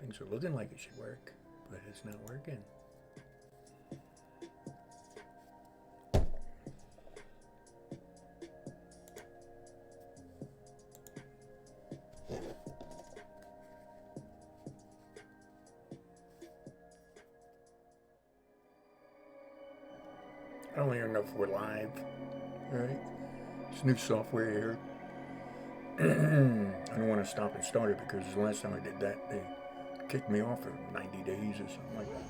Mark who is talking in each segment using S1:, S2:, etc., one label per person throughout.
S1: Things are looking like it should work, but it's not working. I don't even know if we're live. Alright. It's new software here. I don't want to stop and start it because the last time I did that, they kicked me off for 90 days or something like that.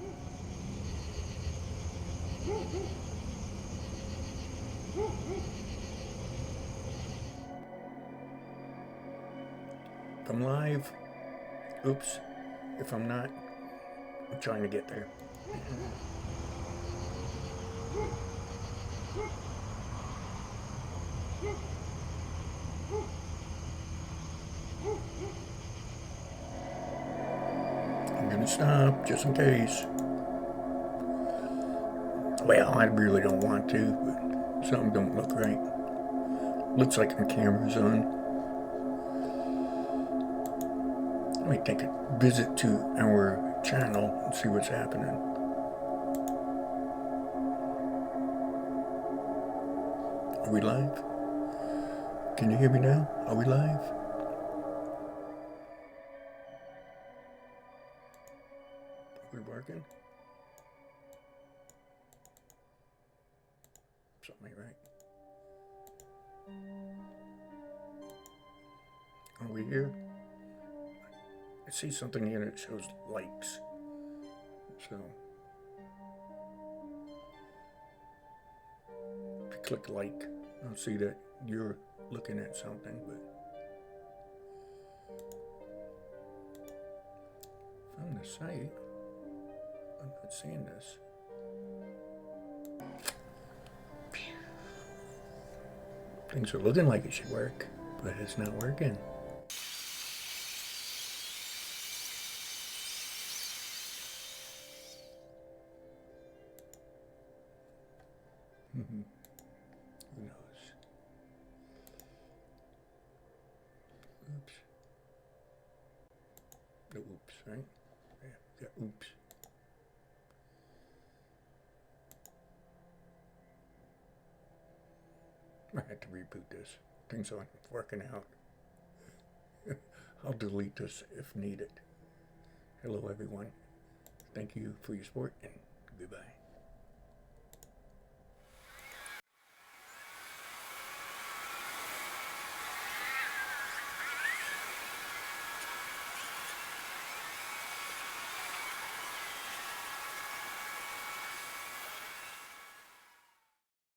S1: If I'm live, oops. If I'm not, I'm trying to get there. I'm gonna stop just in case. Well, I really don't want to, but something don't look right. Looks like my camera's on. Let me take a visit to our channel and see what's happening. Are we live? Can you hear me now? Are we live? Are we working? Something ain't right. Are we here? I see something here that shows likes. So, if you click like, I'll see that you're looking at something, but from the site, I'm not seeing this. Things are looking like it should work, but it's not working. Who knows? Oops. The oops, right? Yeah, oops. I had to reboot this. Things aren't working out. I'll delete this if needed. Hello, everyone. Thank you for your support, and goodbye.